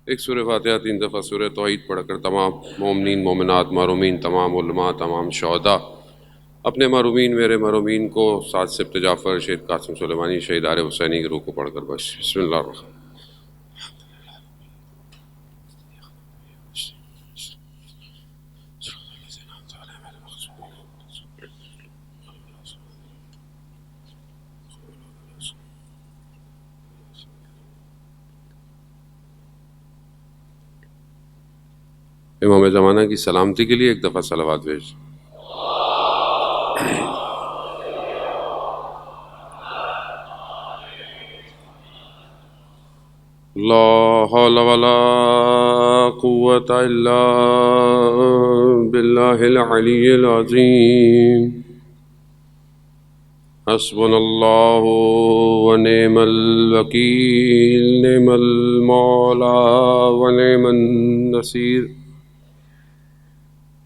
ایک سورہ فاتحہ 3 دفعہ سورہ توحید پڑھ کر تمام مومنین مومنات معرومین تمام علماء تمام شہداء اپنے معرومین میرے معرومین کو سعد سبت جعفر شہید قاسم سلیمانی شہید عارف حسینی کی روح کو پڑھ کر بس بسم اللہ الرحمن امام زمانہ کی سلامتی کے لیے ایک دفعہ صلوات بھیج لا حول ولا قوة الا بالله العلي العظيم حسبنا الله ونعم الوكيل نعم المولى ونعم النصير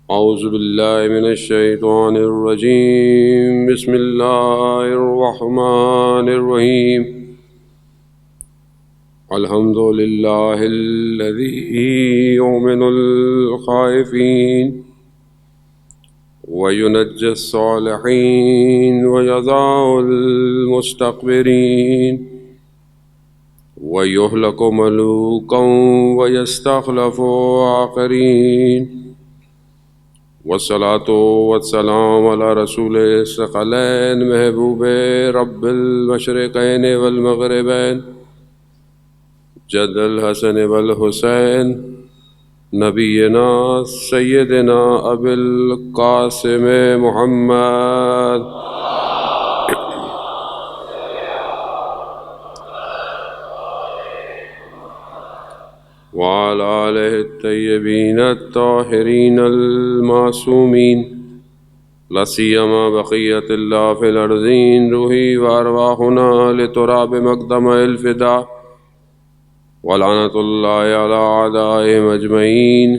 اعوذ بالله من الشيطان الرجيم بسم الله الرحمن الرحيم الحمد لله الذي يؤمن الخائفين وينجي الصالحين ويضع المستكبرين ويهلك ملوكا ويستخلف آخرين والصلاة والسلام على رسول الثقلين محبوب رب المشرقين والمغربين جد الحسن والحسين نبینا سیدنا ابی القاسم محمد وعلى آلہ الطیبین الطاہرین المعصومین لا سیما بقیت اللہ فی الارضین روحی وارواحنا لتراب مقدم الفداء ولعنت اللہ علی اعدائهم اجمعین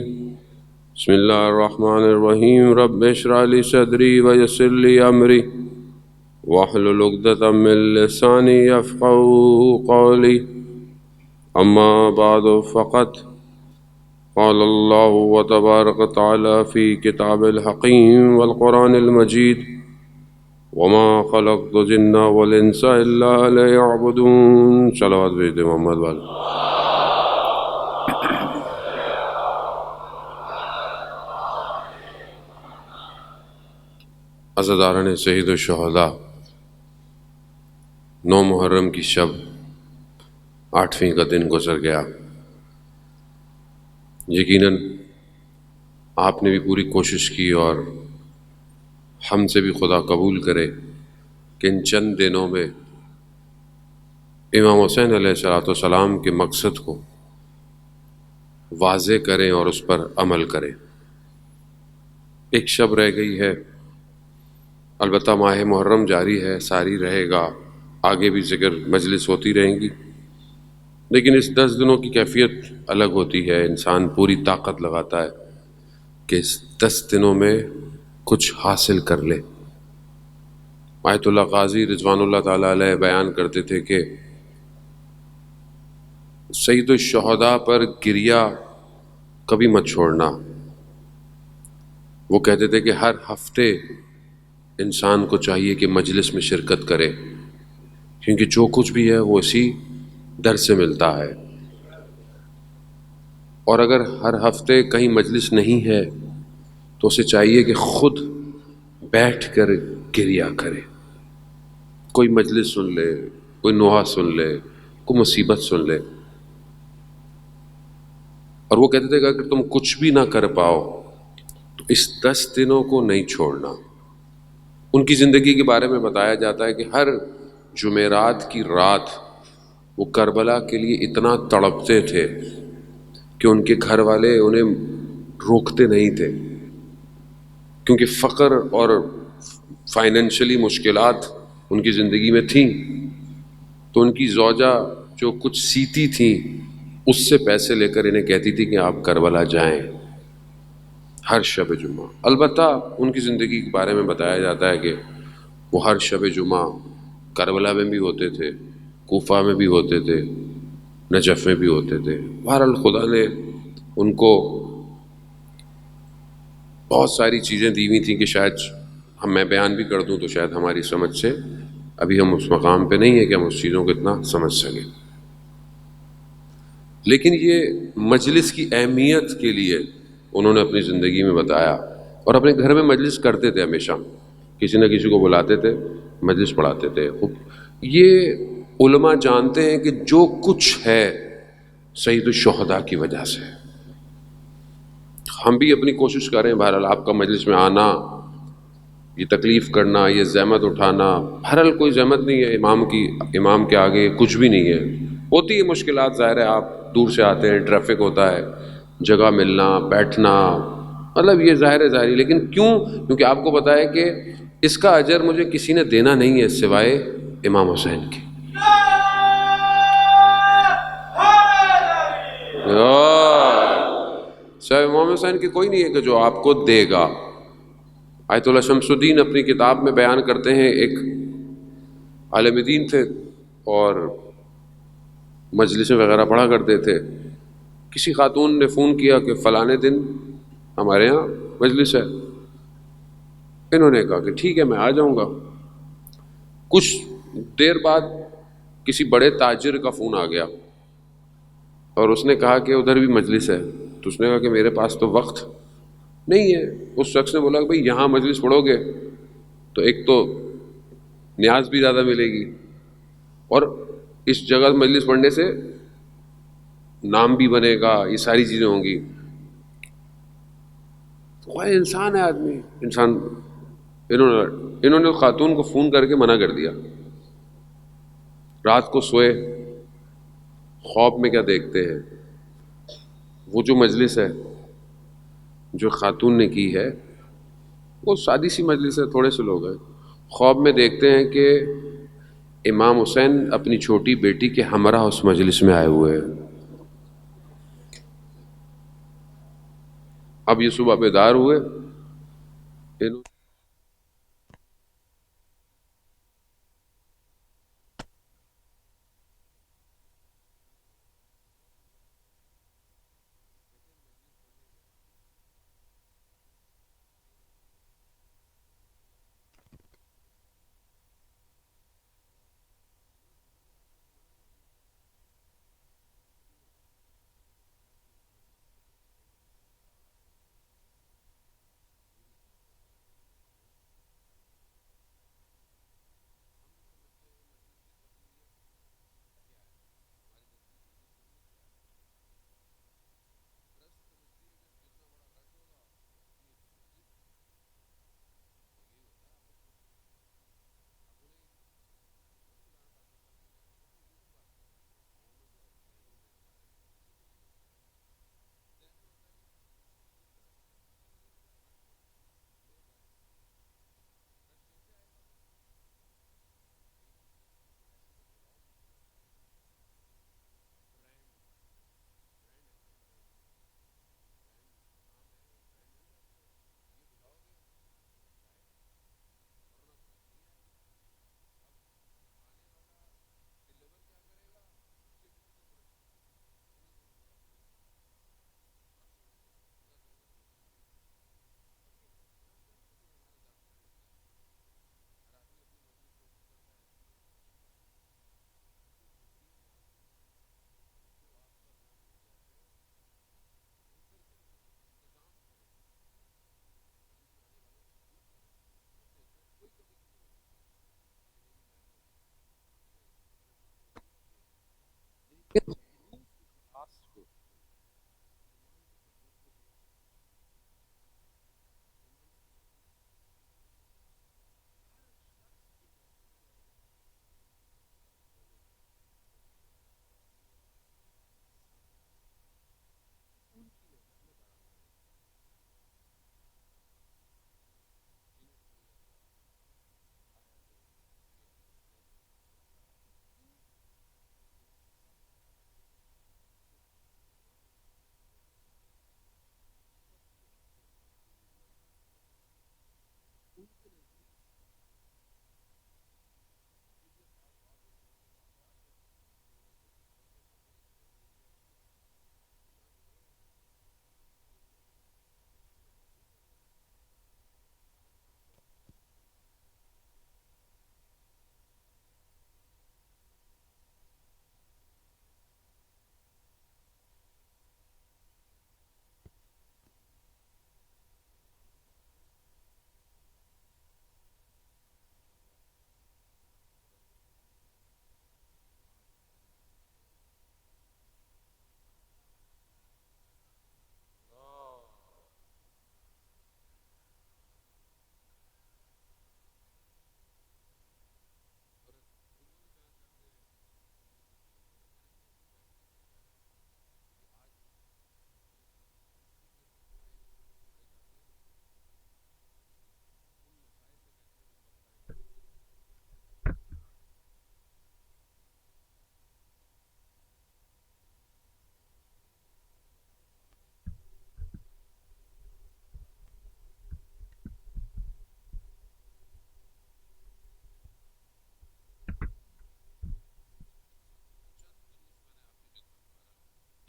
بسم اللہ الرحمن الرحیم رب اشرح لی صدری ویسر لی امری واحلل عقدۃ من لسانی یفقهوا قولی اما بعد فقد قال اللہ تبارک تعالی فی کتاب الحکیم والقرآن المجید وما خلقت الجن والانس الا لیعبدون صلوات بھیج دے محمد والے عزاداران شہید الشہداء 9 محرم کی شب 8ویں کا دن گزر گیا. یقیناً آپ نے بھی پوری کوشش کی اور ہم سے بھی خدا قبول کرے کہ ان چند دنوں میں امام حسین علیہ السلام کے مقصد کو واضح کریں اور اس پر عمل کریں. ایک شب رہ گئی ہے، البتہ ماہ محرم جاری ہے، ساری رہے گا، آگے بھی ذکر مجلس ہوتی رہیں گی، لیکن اس 10 دنوں کی کیفیت الگ ہوتی ہے. انسان پوری طاقت لگاتا ہے کہ اس 10 دنوں میں کچھ حاصل کر لے. آیت اللہ قاضی رضوان اللہ تعالیٰ علیہ بیان کرتے تھے کہ سید الشہداء پر گریہ کبھی مت چھوڑنا. وہ کہتے تھے کہ ہر ہفتے انسان کو چاہیے کہ مجلس میں شرکت کرے، کیونکہ جو کچھ بھی ہے وہ اسی در سے ملتا ہے. اور اگر ہر ہفتے کہیں مجلس نہیں ہے تو اسے چاہیے کہ خود بیٹھ کر گریہ کرے. کوئی مجلس سن لے، کوئی نوحہ سن لے، کوئی مصیبت سن لے. اور وہ کہتے تھے کہ اگر تم کچھ بھی نہ کر پاؤ تو اس 10 دنوں کو نہیں چھوڑنا. ان کی زندگی کے بارے میں بتایا جاتا ہے کہ ہر جمعرات کی رات وہ کربلا کے لیے اتنا تڑپتے تھے کہ ان کے گھر والے انہیں روکتے نہیں تھے، کیونکہ فقر اور فائنینشلی مشکلات ان کی زندگی میں تھیں. تو ان کی زوجہ جو کچھ سیتی تھیں اس سے پیسے لے کر انہیں کہتی تھی کہ آپ کربلا جائیں ہر شب جمعہ. البتہ ان کی زندگی کے بارے میں بتایا جاتا ہے کہ وہ ہر شب جمعہ کربلا میں بھی ہوتے تھے، کوفہ میں بھی ہوتے تھے، نجف میں بھی ہوتے تھے. بہرحال خدا نے ان کو بہت ساری چیزیں دی ہوئی تھیں کہ شاید میں بیان بھی کر دوں تو شاید ہماری سمجھ سے ابھی ہم اس مقام پہ نہیں ہیں کہ ہم اس چیزوں کو اتنا سمجھ سکیں. لیکن یہ مجلس کی اہمیت کے لیے انہوں نے اپنی زندگی میں بتایا، اور اپنے گھر میں مجلس کرتے تھے ہمیشہ، کسی نہ کسی کو بلاتے تھے، مجلس پڑھاتے تھے. یہ علماء جانتے ہیں کہ جو کچھ ہے سید الشہداء کی وجہ سے. ہم بھی اپنی کوشش کریں، بہرحال آپ کا مجلس میں آنا، یہ تکلیف کرنا، یہ زحمت اٹھانا، بہرحال کوئی زحمت نہیں ہے امام کے آگے کچھ بھی نہیں ہے. ہوتی ہے مشکلات، ظاہر ہے آپ دور سے آتے ہیں، ٹریفک ہوتا ہے، جگہ ملنا، بیٹھنا، مطلب یہ ظاہر ہے ظاہری. لیکن کیونکہ آپ کو پتہ ہے کہ اس کا اجر مجھے کسی نے دینا نہیں ہے سوائے امام حسین کے. سوائے امام حسین کے کوئی نہیں ہے کہ جو آپ کو دے گا. آیت اللہ شمس الدین اپنی کتاب میں بیان کرتے ہیں، ایک عالم دین تھے اور مجلسیں وغیرہ پڑھا کرتے تھے. کسی خاتون نے فون کیا کہ فلانے دن ہمارے ہاں مجلس ہے. انہوں نے کہا کہ ٹھیک ہے میں آ جاؤں گا. کچھ دیر بعد کسی بڑے تاجر کا فون آ گیا اور اس نے کہا کہ ادھر بھی مجلس ہے. تو اس نے کہا کہ میرے پاس تو وقت نہیں ہے. اس شخص نے بولا کہ بھئی یہاں مجلس پڑھو گے تو ایک تو نیاز بھی زیادہ ملے گی، اور اس جگہ مجلس پڑھنے سے نام بھی بنے گا، یہ ساری چیزیں ہوں گی. وہ انسان ہے آدمی، انسان. انہوں نے خاتون کو فون کر کے منع کر دیا. رات کو سوئے، خواب میں کیا دیکھتے ہیں، وہ جو مجلس ہے جو خاتون نے کی ہے وہ سادی سی مجلس ہے، تھوڑے سے لوگ ہیں. خواب میں دیکھتے ہیں کہ امام حسین اپنی چھوٹی بیٹی کے ہمراہ اس مجلس میں آئے ہوئے ہیں. اب یہ صبح بیدار ہوئے،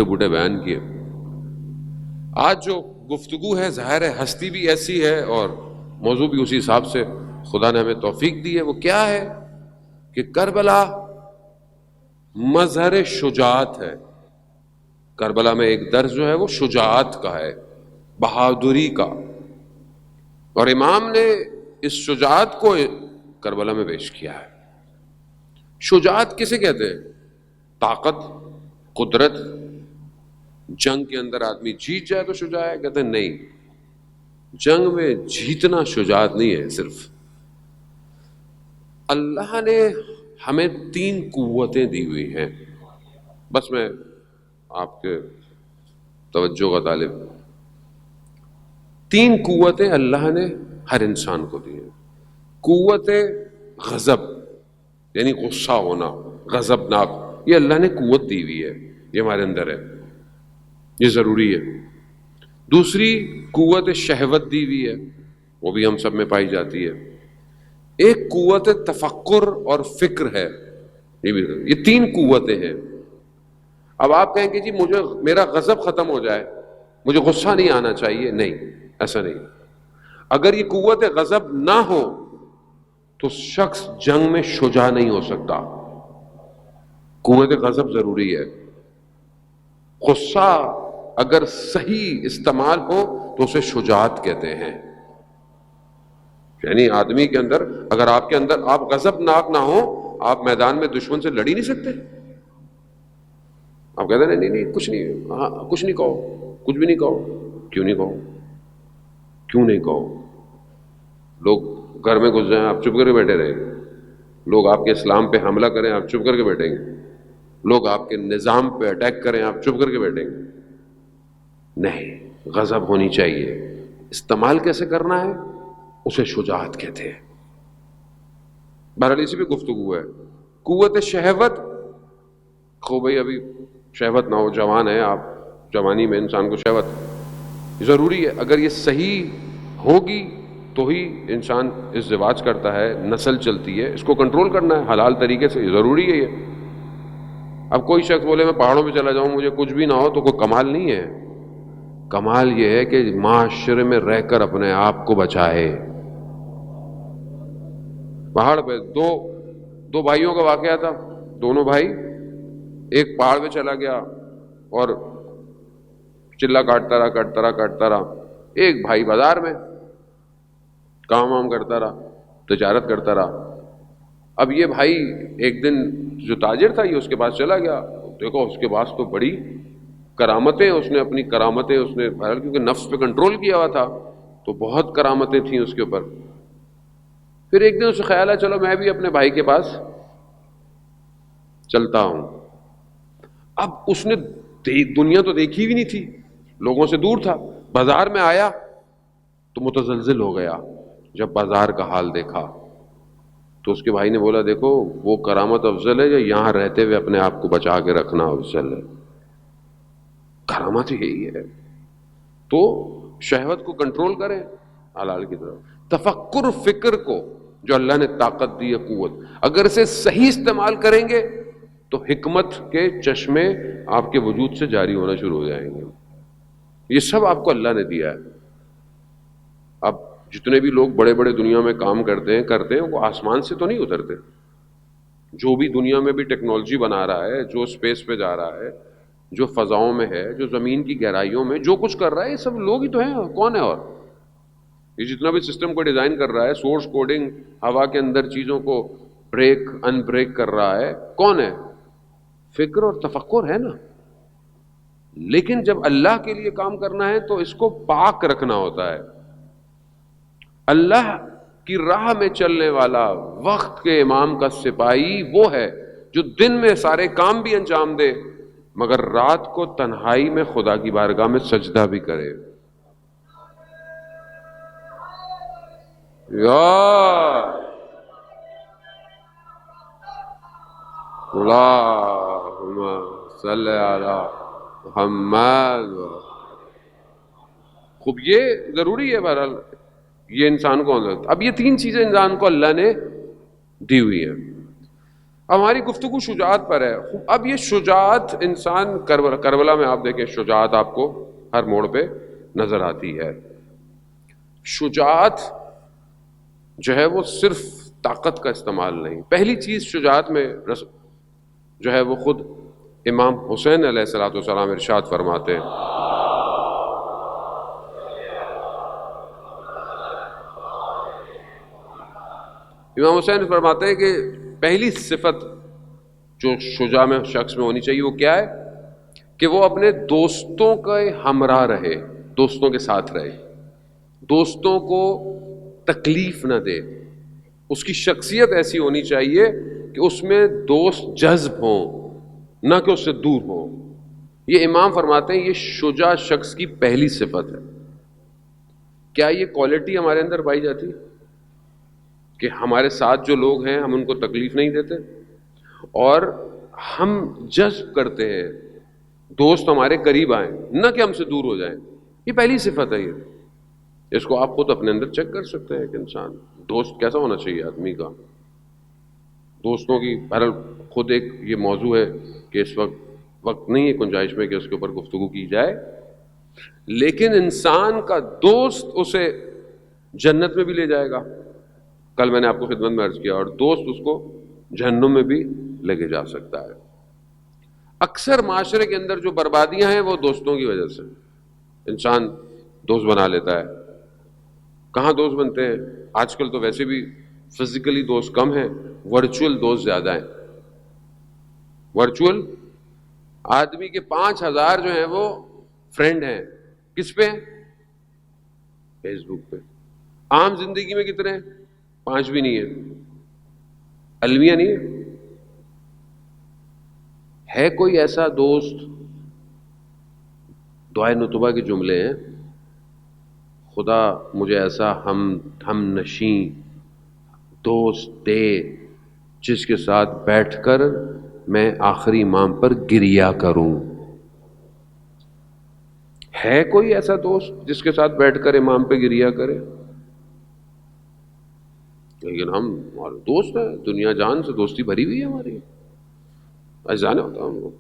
بوٹے بیان کیے. آج جو گفتگو ہے ظاہر ہے ہستی بھی ایسی ہے اور موضوع بھی اسی حساب سے خدا نے ہمیں توفیق دی ہے. وہ کیا ہے کہ کربلا مظہر شجاعت ہے. کربلا میں ایک درس جو ہے وہ شجاعت کا ہے، بہادری کا، اور امام نے اس شجاعت کو کربلا میں پیش کیا ہے. شجاعت کسے کہتے ہیں؟ طاقت، قدرت. جنگ کے اندر آدمی جیت جائے تو شجاع ہے؟ کہتے ہیں نہیں، جنگ میں جیتنا شجاعت نہیں ہے. صرف اللہ نے ہمیں 3 قوتیں دی ہوئی ہیں. بس میں آپ کے توجہ کا طالب. 3 قوتیں اللہ نے ہر انسان کو دی ہیں. قوت غضب یعنی غصہ ہونا، غضبناک، یہ اللہ نے قوت دی ہوئی ہے، یہ ہمارے اندر ہے، یہ ضروری ہے. دوسری قوت شہوت دی ہوئی ہے، وہ بھی ہم سب میں پائی جاتی ہے. ایک قوت تفکر اور فکر ہے، یہ 3 قوتیں ہیں. اب آپ کہیں کہ جی مجھے میرا غضب ختم ہو جائے، مجھے غصہ نہیں آنا چاہیے. نہیں، ایسا نہیں. اگر یہ قوت غضب نہ ہو تو شخص جنگ میں شجاع نہیں ہو سکتا. قوت غضب ضروری ہے. غصہ اگر صحیح استعمال ہو تو اسے شجاعت کہتے ہیں. یعنی آدمی کے اندر، اگر آپ کے اندر آپ غضب ناک نہ ہو، آپ میدان میں دشمن سے لڑ ہی نہیں سکتے. آپ کہتے ہیں نہیں کچھ نہیں، ہاں کچھ نہیں کہو، کچھ بھی نہیں کہو. کیوں نہیں کہو؟ کیوں نہیں کہو؟ لوگ گھر میں گھس جائیں، آپ چپ کر کے بیٹھے رہیں. لوگ آپ کے اسلام پہ حملہ کریں، آپ چپ کر کے بیٹھیں گے. لوگ آپ کے نظام پہ اٹیک کریں، آپ چپ کر کے بیٹھیں گے. نہیں، غضب ہونی چاہیے. استعمال کیسے کرنا ہے اسے شجاعت کہتے ہیں. بہرحال اسی پہ گفتگو ہے. قوت شہوت، خوب بھائی ابھی شہوت نہ ہو، جوان ہے آپ، جوانی میں انسان کو شہوت ضروری ہے. اگر یہ صحیح ہوگی تو ہی انسان ازدواج کرتا ہے، نسل چلتی ہے. اس کو کنٹرول کرنا ہے حلال طریقے سے، ضروری ہے یہ. اب کوئی شخص بولے میں پہاڑوں پہ چلا جاؤں مجھے کچھ بھی نہ ہو، تو کوئی کمال نہیں ہے. کمال یہ ہے کہ معاشرے میں رہ کر اپنے آپ کو بچائے. پہاڑ پہ دو بھائیوں کا واقعہ تھا. دونوں بھائی، ایک پہاڑ پہ چلا گیا اور چلا کاٹتا رہا. ایک بھائی بازار میں کام وام کرتا رہا، تجارت کرتا رہا. اب یہ بھائی ایک دن جو تاجر تھا یہ اس کے پاس چلا گیا. دیکھو اس کے پاس تو بڑی کرامتیں، اس نے اپنی کرامتیں اس نے، کیونکہ نفس پہ کنٹرول کیا ہوا تھا تو بہت کرامتیں تھیں اس کے اوپر. پھر ایک دن اسے خیال ہے چلو میں بھی اپنے بھائی کے پاس چلتا ہوں. اب اس نے دنیا تو دیکھی بھی نہیں تھی، لوگوں سے دور تھا. بازار میں آیا تو متزلزل ہو گیا جب بازار کا حال دیکھا. تو اس کے بھائی نے بولا دیکھو وہ کرامت افضل ہے یا یہاں رہتے ہوئے اپنے آپ کو بچا کے رکھنا افضل ہے؟ کرامت یہی ہے. تو شہوت کو کنٹرول کریں حلال کی طرف. تفکر، فکر کو جو اللہ نے طاقت دی ہے، قوت، اگر اسے صحیح استعمال کریں گے تو حکمت کے چشمے آپ کے وجود سے جاری ہونا شروع ہو جائیں گے. یہ سب آپ کو اللہ نے دیا ہے. اب جتنے بھی لوگ بڑے بڑے دنیا میں کام کرتے ہیں وہ آسمان سے تو نہیں اترتے. جو بھی دنیا میں بھی ٹیکنالوجی بنا رہا ہے، جو اسپیس پہ جا رہا ہے، جو فضاؤں میں ہے، جو زمین کی گہرائیوں میں جو کچھ کر رہا ہے، یہ سب لوگ ہی تو ہیں. کون ہے؟ اور یہ جتنا بھی سسٹم کو ڈیزائن کر رہا ہے، سورس کوڈنگ، ہوا کے اندر چیزوں کو بریک ان بریک کر رہا ہے، کون ہے؟ فکر اور تفکر ہے نا. لیکن جب اللہ کے لیے کام کرنا ہے تو اس کو پاک رکھنا ہوتا ہے. اللہ کی راہ میں چلنے والا، وقت کے امام کا سپاہی وہ ہے جو دن میں سارے کام بھی انجام دے مگر رات کو تنہائی میں خدا کی بارگاہ میں سجدہ بھی کرے. اللہم صلی علی محمد. خوب یہ ضروری ہے. بہرحال یہ انسان کو، اب یہ 3 چیزیں انسان کو اللہ نے دی ہوئی ہیں. ہماری گفتگو شجاعت پر ہے. اب یہ شجاعت انسان کربلا میں آپ دیکھیں شجاعت آپ کو ہر موڑ پہ نظر آتی ہے. شجاعت جو ہے وہ صرف طاقت کا استعمال نہیں. پہلی چیز شجاعت میں جو ہے وہ خود امام حسین علیہ الصلوۃ والسلام ارشاد فرماتے ہیں. امام حسین فرماتے ہیں کہ پہلی صفت جو شجاع میں شخص میں ہونی چاہیے وہ کیا ہے کہ وہ اپنے دوستوں کا ہمراہ رہے، دوستوں کے ساتھ رہے، دوستوں کو تکلیف نہ دے. اس کی شخصیت ایسی ہونی چاہیے کہ اس میں دوست جذب ہوں، نہ کہ اس سے دور ہوں. یہ امام فرماتے ہیں یہ شجاع شخص کی پہلی صفت ہے. کیا یہ کوالٹی ہمارے اندر پائی جاتی ہے کہ ہمارے ساتھ جو لوگ ہیں ہم ان کو تکلیف نہیں دیتے اور ہم جذب کرتے ہیں دوست ہمارے قریب آئیں نہ کہ ہم سے دور ہو جائیں؟ یہ پہلی صفت ہے. یہ اس کو آپ خود اپنے اندر چیک کر سکتے ہیں کہ انسان دوست کیسا ہونا چاہیے آدمی کا. دوستوں کی بہرحال خود ایک یہ موضوع ہے کہ اس وقت نہیں ہے گنجائش میں کہ اس کے اوپر گفتگو کی جائے، لیکن انسان کا دوست اسے جنت میں بھی لے جائے گا. کل میں نے آپ کو خدمت میں عرض کیا، اور دوست اس کو جہنم میں بھی لے کے جا سکتا ہے. اکثر معاشرے کے اندر جو بربادیاں ہیں وہ دوستوں کی وجہ سے. انسان دوست بنا لیتا ہے. کہاں دوست بنتے ہیں؟ آج کل تو ویسے بھی فزیکلی دوست کم ہیں، ورچوئل دوست زیادہ ہیں. ورچوئل آدمی کے 5,000 جو ہیں وہ فرینڈ ہیں. کس پہ؟ فیس بک پہ. عام زندگی میں کتنے ہیں؟ 5 بھی نہیں ہے، المیہ نہیں ہے. ہے کوئی ایسا دوست؟ دعائے نطبہ کے جملے ہیں، خدا مجھے ایسا ہم نشیں دوست دے جس کے ساتھ بیٹھ کر میں آخری امام پر گریا کروں. ہے کوئی ایسا دوست جس کے ساتھ بیٹھ کر امام پہ گریا کرے؟ لیکن ہم ہمارے دوست ہیں، دنیا جان سے دوستی بھری ہوئی ہے ہماری. ایسا نہیں ہوتا. ہم لوگ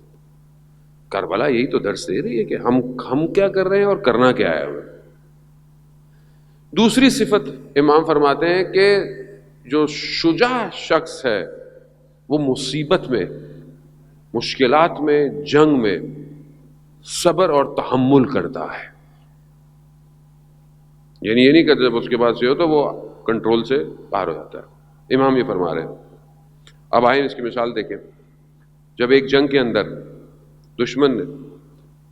کربلا یہی تو درس دے رہی ہے کہ ہم کیا کر رہے ہیں اور کرنا کیا ہے ہمیں. دوسری صفت امام فرماتے ہیں کہ جو شجاع شخص ہے وہ مصیبت میں، مشکلات میں، جنگ میں صبر اور تحمل کرتا ہے. یعنی یہ نہیں کہ جب اس کے بعد سے ہو تو وہ کنٹرول سے باہر ہو جاتا ہے. امام یہ فرما رہے ہیں. اب آئیں اس کی مثال دیکھیں. جب ایک جنگ کے اندر دشمن نے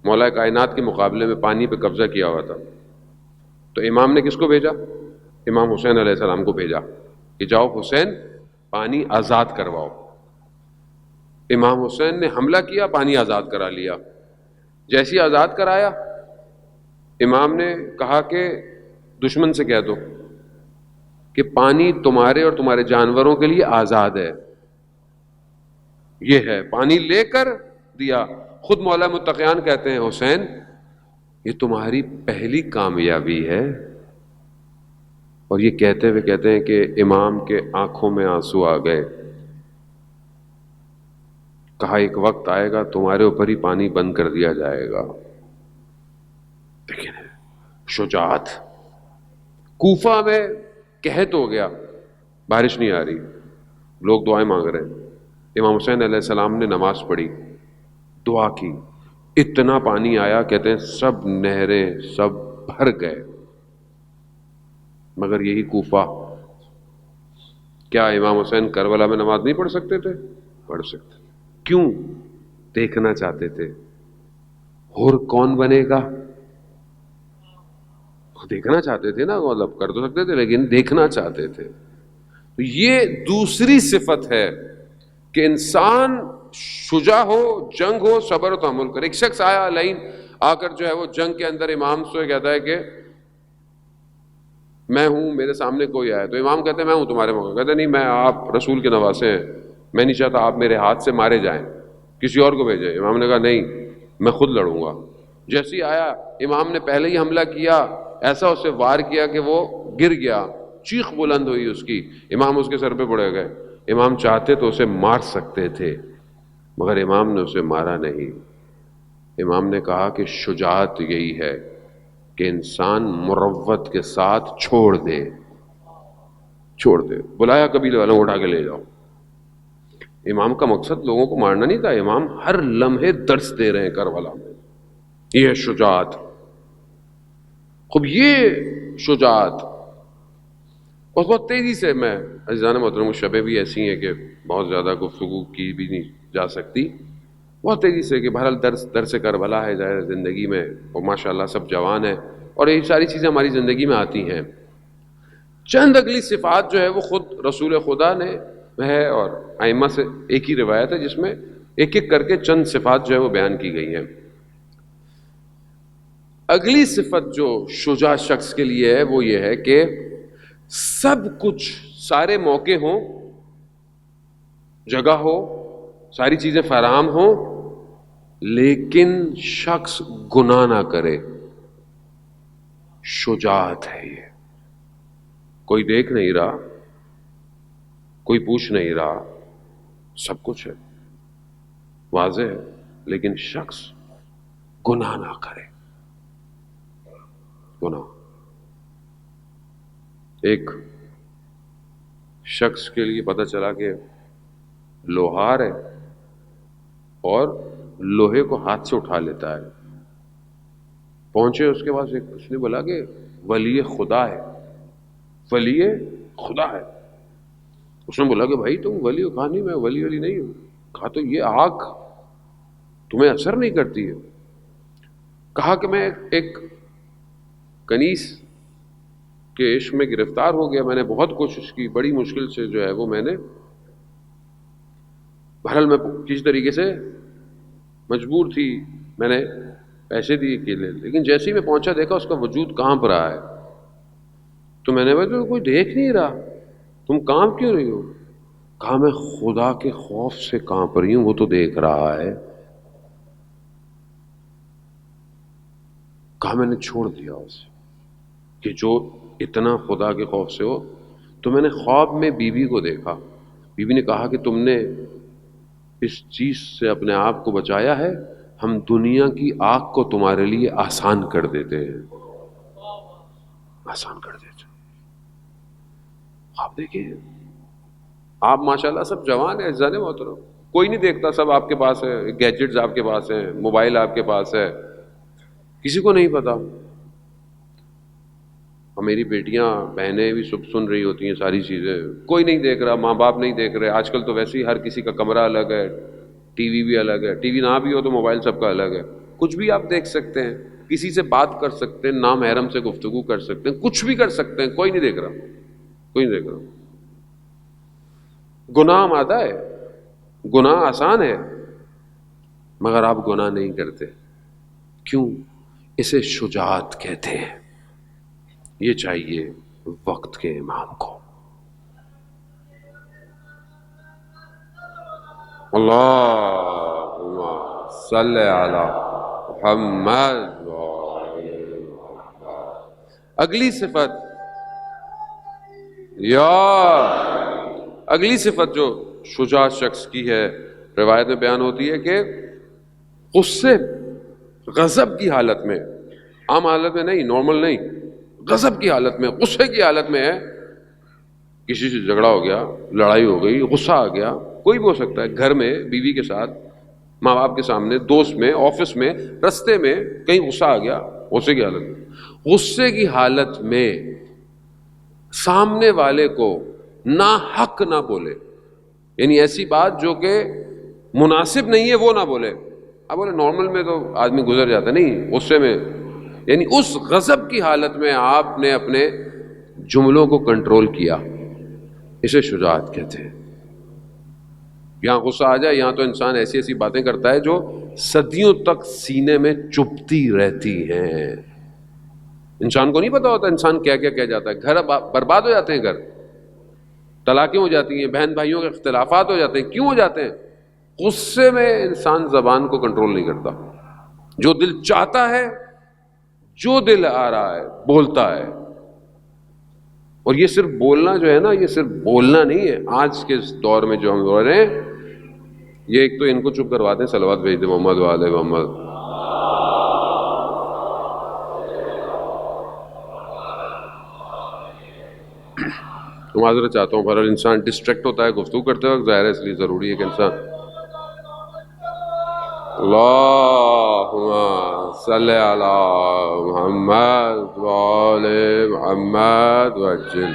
مولا کائنات کے مقابلے میں پانی پہ قبضہ کیا ہوا تھا تو امام نے کس کو بھیجا؟ امام حسین علیہ السلام کو بھیجا کہ جاؤ حسین پانی آزاد کرواؤ. امام حسین نے حملہ کیا، پانی آزاد کرا لیا. جیسی آزاد کرایا امام نے کہا کہ دشمن سے کہہ دو کہ پانی تمہارے اور تمہارے جانوروں کے لیے آزاد ہے. یہ ہے پانی لے کر دیا. خود مولا متقیان کہتے ہیں حسین یہ تمہاری پہلی کامیابی ہے. اور یہ کہتے ہوئے کہتے ہیں کہ امام کے آنکھوں میں آنسو آ گئے. کہا ایک وقت آئے گا تمہارے اوپر ہی پانی بند کر دیا جائے گا. لیکن شجاعت. کوفہ میں قحط ہو گیا، بارش نہیں آ رہی، لوگ دعائیں مانگ رہے ہیں. امام حسین علیہ السلام نے نماز پڑھی، دعا کی، اتنا پانی آیا کہتے ہیں سب نہریں سب بھر گئے. مگر یہی کوفہ، کیا امام حسین کربلا میں نماز نہیں پڑھ سکتے تھے؟ پڑھ سکتے. کیوں؟ دیکھنا چاہتے تھے اور کون بنے گا. دیکھنا چاہتے تھے نا، مطلب کر تو سکتے تھے لیکن دیکھنا چاہتے تھے. تو یہ دوسری صفت ہے کہ انسان شجاع ہو، جنگ ہو، صبر و تحمل کرے. ایک شخص آیا لائن آ کر جو ہے وہ جنگ کے اندر امام سے کہتا ہے کہ میں ہوں، میرے سامنے کوئی آیا. تو امام کہتے ہیں میں ہوں تمہارے موقع. کہتے ہیں نہیں، میں آپ رسول کے نواسے ہیں، میں نہیں چاہتا آپ میرے ہاتھ سے مارے جائیں، کسی اور کو بھیجیں. امام نے کہا نہیں، میں خود لڑوں گا. جیسے ہی آیا امام نے پہلے ہی حملہ کیا، ایسا اسے وار کیا کہ وہ گر گیا، چیخ بلند ہوئی اس کی. امام اس کے سر پہ پڑے گئے. امام چاہتے تو اسے مار سکتے تھے، مگر امام نے اسے مارا نہیں۔ امام نے کہا کہ شجاعت یہی ہے کہ انسان مروت کے ساتھ چھوڑ دے، بلایا قبیلے والوں اٹھا کے لے جاؤ۔ امام کا مقصد لوگوں کو مارنا نہیں تھا، امام ہر لمحے درس دے رہے ہیں کربلا میں، یہ ہے شجاعت۔ خوب یہ شجاعت، اور بہت تیزی سے، میں عزیزان محترم شبیں بھی ایسی ہیں کہ بہت زیادہ گفتگو کی بھی نہیں جا سکتی، بہت تیزی سے کہ بہرحال درس کربلا ہے ظاہر زندگی میں، اور ماشاءاللہ سب جوان ہیں اور یہ ساری چیزیں ہماری زندگی میں آتی ہیں۔ چند اگلی صفات جو ہے وہ خود رسول خدا نے ہے، اور ائمہ سے ایک ہی روایت ہے جس میں ایک ایک کر کے چند صفات جو ہے وہ بیان کی گئی ہیں۔ اگلی صفت جو شجاع شخص کے لیے ہے وہ یہ ہے کہ سب کچھ، سارے موقع ہوں، جگہ ہو، ساری چیزیں فراہم ہوں، لیکن شخص گناہ نہ کرے۔ شجاعت ہے یہ، کوئی دیکھ نہیں رہا، کوئی پوچھ نہیں رہا، سب کچھ ہے، واضح ہے، لیکن شخص گناہ نہ کرے۔ گناہ، ایک شخص کے لیے پتہ چلا کہ لوہار ہے اور لوہے کو ہاتھ سے اٹھا لیتا ہے، پہنچے اس کے پاس، اس نے بولا کہ ولی خدا ہے، ولی خدا ہے۔ اس نے بولا کہ بھائی تم ولی ہو؟ کہا نہیں، میں ولی نہیں ہوں۔ کہا تو یہ آگ تمہیں اثر نہیں کرتی ہے؟ کہا کہ میں ایک کنیز کے عشق میں گرفتار ہو گیا، میں نے بہت کوشش کی، بڑی مشکل سے جو ہے وہ میں نے، بہرحال میں کسی طریقے سے مجبور تھی، میں نے پیسے دیے کے لیے، لیکن جیسے ہی میں پہنچا دیکھا اس کا وجود کانپ رہا ہے۔ تو میں نے بولا تو کوئی دیکھ نہیں رہا، تم کانپ کیوں رہی ہو؟ کہا میں خدا کے خوف سے کانپ رہی ہوں، وہ تو دیکھ رہا ہے۔ کہا میں نے چھوڑ دیا اسے کہ جو اتنا خدا کے خوف سے ہو۔ تو میں نے خواب میں بیوی کو دیکھا، بیوی نے کہا کہ تم نے اس چیز سے اپنے آپ کو بچایا ہے، ہم دنیا کی آگ کو تمہارے لیے آسان کر دیتے ہیں، آسان کر دیتے ہیں۔ آپ دیکھیے، آپ ماشاءاللہ سب جوان ہیں عزیزان محترم، کوئی نہیں دیکھتا، سب آپ کے پاس ہے، گیجٹس آپ کے پاس ہیں، موبائل آپ کے پاس ہے، کسی کو نہیں پتا۔ اور میری بیٹیاں بہنیں بھی سب سن رہی ہوتی ہیں ساری چیزیں، کوئی نہیں دیکھ رہا، ماں باپ نہیں دیکھ رہے۔ آج کل تو ویسے ہی ہر کسی کا کمرہ الگ ہے، ٹی وی بھی الگ ہے، ٹی وی نہ بھی ہو تو موبائل سب کا الگ ہے، کچھ بھی آپ دیکھ سکتے ہیں، کسی سے بات کر سکتے ہیں، نامحرم سے گفتگو کر سکتے ہیں، کچھ بھی کر سکتے ہیں، کوئی نہیں دیکھ رہا، کوئی نہیں دیکھ رہا۔ گناہ مادہ ہے، گناہ آسان ہے، مگر آپ گناہ نہیں کرتے، کیوں؟ اسے شجاعت کہتے ہیں۔ یہ چاہیے وقت کے امام کو۔ اللہم صلی علی محمد۔ اگلی صفت، اگلی صفت جو شجاع شخص کی ہے، روایت میں بیان ہوتی ہے کہ غصے، غضب کی حالت میں، عام حالت میں نہیں، نارمل نہیں، غضب کی حالت میں، غصے کی حالت میں ہے، کسی سے جھگڑا ہو گیا، لڑائی ہو گئی، غصہ آ گیا، کوئی بھی ہو سکتا ہے، گھر میں بیوی کے ساتھ، ماں باپ کے سامنے، دوست میں، آفس میں، رستے میں، کہیں غصہ آ گیا، غصے کی حالت میں، غصے کی حالت میں سامنے والے کو ناحق نہ بولے، یعنی ایسی بات جو کہ مناسب نہیں ہے وہ نہ بولے۔ اب بولے نارمل میں تو آدمی گزر جاتا، نہیں، غصے میں، یعنی اس غضب کی حالت میں آپ نے اپنے جملوں کو کنٹرول کیا، اسے شجاعت کہتے ہیں۔ یہاں غصہ آ جائے، یہاں تو انسان ایسی ایسی باتیں کرتا ہے جو صدیوں تک سینے میں چبھتی رہتی ہیں، انسان کو نہیں پتا ہوتا انسان کیا کیا کہہ جاتا ہے، گھر برباد ہو جاتے ہیں، گھر طلاقیں ہو جاتی ہیں، بہن بھائیوں کے اختلافات ہو جاتے ہیں، کیوں ہو جاتے ہیں؟ غصے میں انسان زبان کو کنٹرول نہیں کرتا، جو دل چاہتا ہے، جو دل آ رہا ہے بولتا ہے، اور یہ صرف بولنا جو ہے نا، یہ صرف بولنا نہیں ہے. آج کے اس دور میں جو ہم ہو رہے ہیں، یہ ایک تو ان کو چپ کرواتے ہیں، صلوات بھیج دیں محمد وعلى محمد. تو معذرت چاہتا ہوں، پر انسان ڈسٹریکٹ ہوتا ہے گفتگو کرتے وقت، ظاہر ہے اس لیے ضروری ہے کہ انسان اللہم صلی علی محمد وعلی محمد وعجل.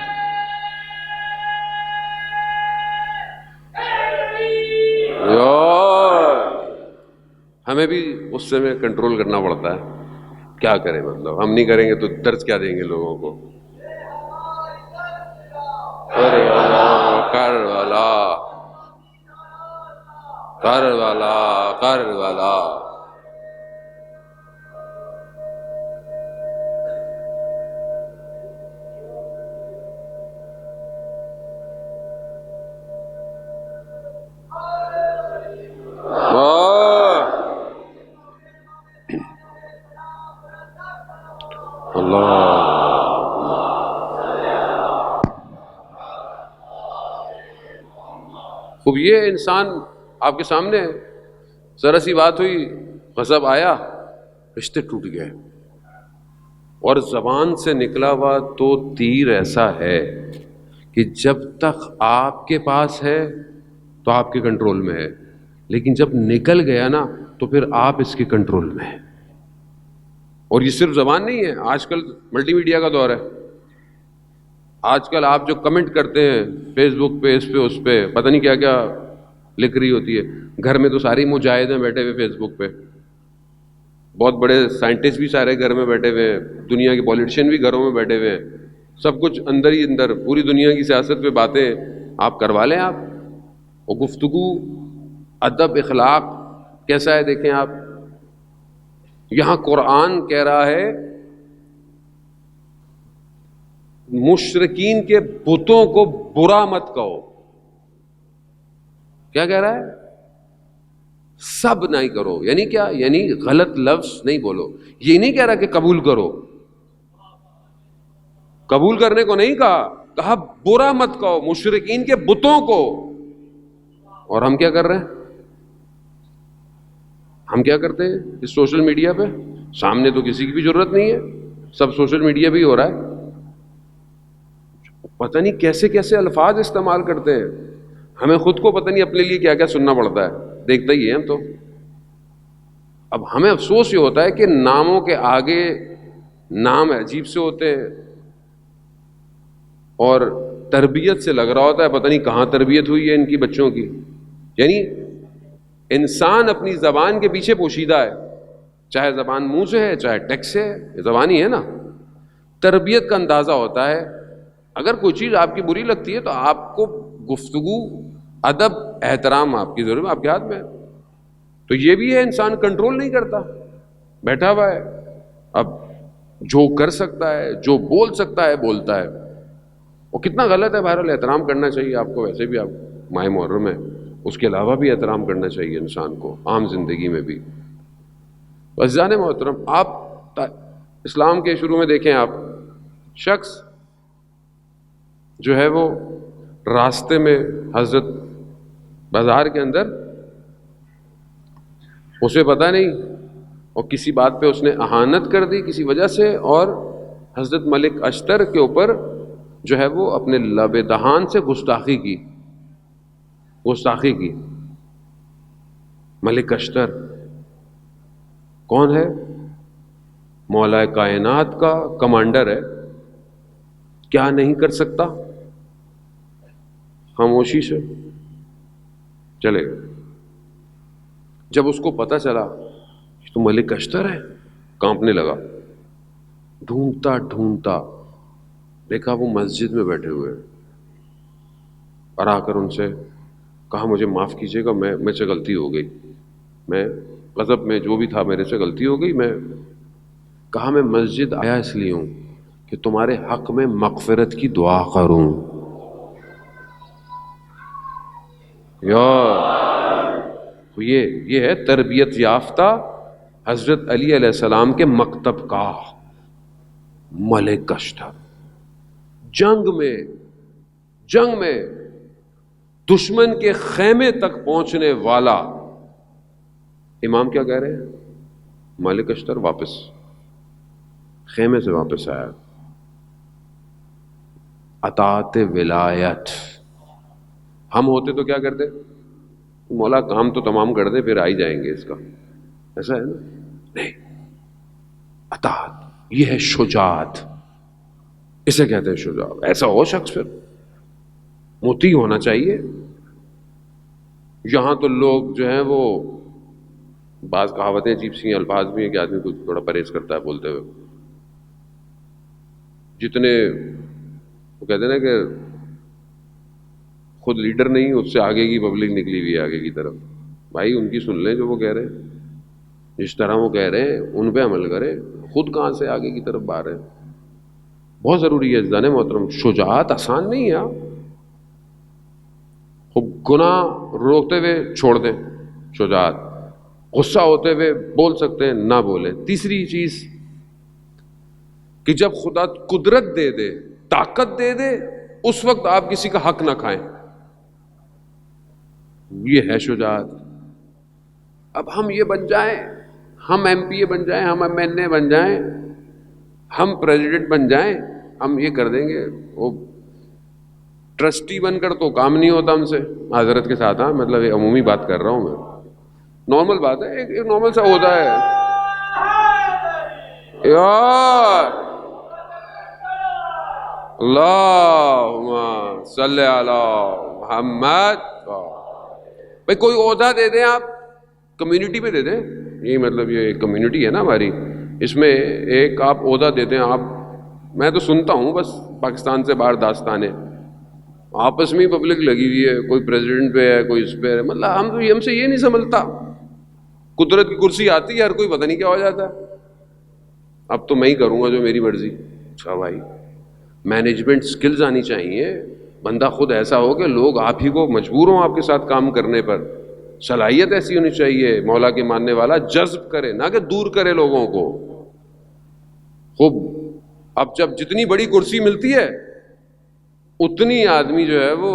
ہمیں بھی غصے میں کنٹرول کرنا پڑتا ہے، کیا کریں، مطلب ہم نہیں کریں گے تو درس کیا دیں گے لوگوں کو. کربلا کربلا کربلا. اللہ خوب، یہ انسان آپ کے سامنے ہے، ذرا سی بات ہوئی، غضب آیا، رشتے ٹوٹ گئے. اور زبان سے نکلا ہوا تو تیر ایسا ہے کہ جب تک آپ کے پاس ہے تو آپ کے کنٹرول میں ہے، لیکن جب نکل گیا نا تو پھر آپ اس کے کنٹرول میں ہیں. اور یہ صرف زبان نہیں ہے، آج کل ملٹی میڈیا کا دور ہے. آج کل آپ جو کمنٹ کرتے ہیں فیس بک پہ، اس پہ اس پہ، پتہ نہیں کیا کیا لکھ رہی ہوتی ہے. گھر میں تو ساری مجاہد ہیں بیٹھے ہوئے فیس بک پہ، بہت بڑے سائنٹسٹ بھی سارے گھر میں بیٹھے ہوئے ہیں، دنیا کے پولیٹیشین بھی گھروں میں بیٹھے ہوئے ہیں، سب کچھ اندر ہی اندر، پوری دنیا کی سیاست پہ باتیں آپ کروا لیں آپ. اور گفتگو، ادب، اخلاق کیسا ہے دیکھیں آپ. یہاں قرآن کہہ رہا ہے مشرکین کے بتوں کو برا مت کہو. کیا کہہ رہا ہے؟ سب نہیں کرو. یعنی کیا؟ یعنی غلط لفظ نہیں بولو. یہ نہیں کہہ رہا کہ قبول کرو، قبول کرنے کو نہیں کہا برا مت کہو مشرکین کے بتوں کو. اور ہم کیا کر رہے ہیں؟ ہم کیا کرتے ہیں اس سوشل میڈیا پہ؟ سامنے تو کسی کی بھی ضرورت نہیں ہے، سب سوشل میڈیا پہ ہی ہو رہا ہے. پتہ نہیں کیسے کیسے الفاظ استعمال کرتے ہیں، ہمیں خود کو پتہ نہیں اپنے لیے کیا کیا سننا پڑتا ہے، دیکھتا ہی ہے ہم تو. اب ہمیں افسوس یہ ہوتا ہے کہ ناموں کے آگے نام عجیب سے ہوتے ہیں، اور تربیت سے لگ رہا ہوتا ہے پتہ نہیں کہاں تربیت ہوئی ہے ان کی بچوں کی. یعنی انسان اپنی زبان کے پیچھے پوشیدہ ہے، چاہے زبان منہ سے ہے چاہے ٹیکسٹ سے ہے، یہ زبان ہی ہے نا. تربیت کا اندازہ ہوتا ہے. اگر کوئی چیز آپ کی بری لگتی ہے تو آپ کو گفتگو، ادب، احترام آپ کی ضرورت، آپ کے ہاتھ میں ہے. تو یہ بھی ہے، انسان کنٹرول نہیں کرتا، بیٹھا ہوا ہے، اب جو کر سکتا ہے، جو بول سکتا ہے بولتا ہے. وہ کتنا غلط ہے. بہرحال احترام کرنا چاہیے آپ کو، ویسے بھی آپ ماہ محرم ہے، اس کے علاوہ بھی احترام کرنا چاہیے انسان کو عام زندگی میں بھی. عزیزان محترم، آپ اسلام کے شروع میں دیکھیں، آپ شخص جو ہے وہ راستے میں حضرت بازار کے اندر، اسے پتہ نہیں، اور کسی بات پہ اس نے اہانت کر دی کسی وجہ سے، اور حضرت ملک اشتر کے اوپر جو ہے وہ اپنے لب دہان سے گستاخی کی. ملک اشتر کون ہے؟ مولا کائنات کا کمانڈر ہے. کیا نہیں کر سکتا؟ خاموشی سے چلے گئے. جب اس کو پتہ چلا تو ملک اشتر ہے، کانپنے لگا. ڈھونڈتا ڈھونڈتا دیکھا وہ مسجد میں بیٹھے ہوئے، اور آ کر ان سے کہا مجھے معاف کیجیے گا، میں سے غلطی ہو گئی، میں غضب میں جو بھی تھا میرے سے غلطی ہو گئی. کہا میں مسجد آیا اس لیے ہوں کہ تمہارے حق میں مغفرت کی دعا کروں. یہ ہے تربیت یافتہ حضرت علی علیہ السلام کے مکتب کا ملک اشتر. جنگ میں دشمن کے خیمے تک پہنچنے والا امام کیا کہہ رہے ہیں؟ مالک اشتر واپس خیمے سے واپس آیا. اطاعت ولایت. ہم ہوتے تو کیا کرتے؟ مولا کام تو تمام کر دے پھر آ ہی جائیں گے اس کا. ایسا ہے نا؟ نہیں. اطاعت یہ ہے شجاعت. اسے کہتے ہیں شجاعت. ایسا ہو شخص پھر مطیع ہونا چاہیے. یہاں تو لوگ جو ہیں وہ بعض کہاوتیں عجیب سی الفاظ بھی ہیں کہ آدمی کو تھوڑا پرہیز کرتا ہے بولتے ہوئے. جتنے وہ کہتے ہیں نا کہ خود لیڈر نہیں اس سے آگے کی پبلک نکلی ہوئی ہے آگے کی طرف. بھائی ان کی سن لیں جو وہ کہہ رہے ہیں, جس طرح وہ کہہ رہے ہیں ان پہ عمل کریں. خود کہاں سے آگے کی طرف باہر ہے. بہت ضروری ہے عزیزان محترم. شجاعت آسان نہیں ہے. خوب گناہ روکتے ہوئے چھوڑ دیں شجاعت. غصہ ہوتے ہوئے بول سکتے ہیں نہ بولیں. تیسری چیز کہ جب خدا قدرت دے دے طاقت دے دے اس وقت آپ کسی کا حق نہ کھائیں. یہ ہے شجاعت. اب ہم یہ بن جائیں, ہم ایم پی اے بن جائیں, ہم ایم این اے بن جائیں, ہم پریزیڈنٹ بن جائیں, ہم یہ کر دیں گے. وہ ٹرسٹی بن کر تو کام نہیں ہوتا ہم سے معذرت کے ساتھ. ہاں مطلب یہ عمومی بات کر رہا ہوں میں. نارمل بات ہے, ایک نارمل سا ہوتا ہے یار. اللہم صلی علی محمد. بھائی کوئی عہدہ دے دیں آپ کمیونٹی پہ دے دیں. یہی مطلب یہ ایک کمیونٹی ہے نا ہماری, اس میں ایک آپ عہدہ دیتے ہیں. آپ میں تو سنتا ہوں بس پاکستان سے باہر داستانیں آپس میں ہی پبلک لگی ہوئی ہے. کوئی پریزیڈنٹ پہ ہے, کوئی اس پہ ہے. مطلب ہم سے یہ نہیں سمجھتا. قدرت کی کرسی آتی ہے ہر کوئی پتہ نہیں کیا ہو جاتا ہے. اب تو میں ہی کروں گا جو میری مرضی. اچھا بھائی مینجمنٹ سکلز آنی چاہیے. بندہ خود ایسا ہو کہ لوگ آپ ہی کو مجبور ہوں آپ کے ساتھ کام کرنے پر. صلاحیت ایسی ہونی چاہیے مولا کے ماننے والا جذب کرے نہ کہ دور کرے لوگوں کو. خوب اب جب جتنی بڑی کرسی ملتی ہے اتنی آدمی جو ہے وہ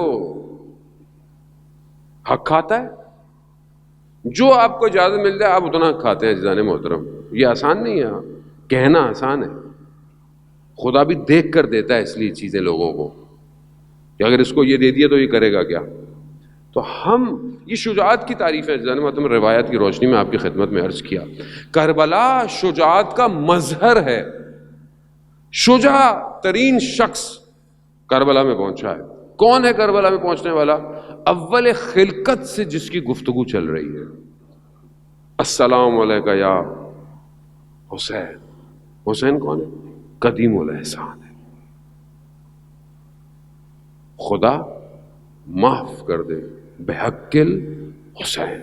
حق کھاتا ہے. جو آپ کو اجازت مل جائے آپ اتنا حق کھاتے ہیں عزیزان محترم. یہ آسان نہیں ہے. کہنا آسان ہے, خدا بھی دیکھ کر دیتا ہے اس لیے چیزیں لوگوں کو کہ اگر اس کو یہ دے دیا تو یہ کرے گا کیا. تو ہم یہ شجاعت کی تعریف ہے عزیزان محترم. روایت کی روشنی میں آپ کی خدمت میں عرض کیا کربلا شجاعت کا مظہر ہے. شجاع ترین شخص کربلا میں پہنچا ہے. کون ہے کربلا میں پہنچنے والا؟ اول خلقت سے جس کی گفتگو چل رہی ہے. السلام علیکہ یا حسین. حسین کون ہے؟ قدیم الاحسان ہے. خدا معاف کر دے بحق الحسین.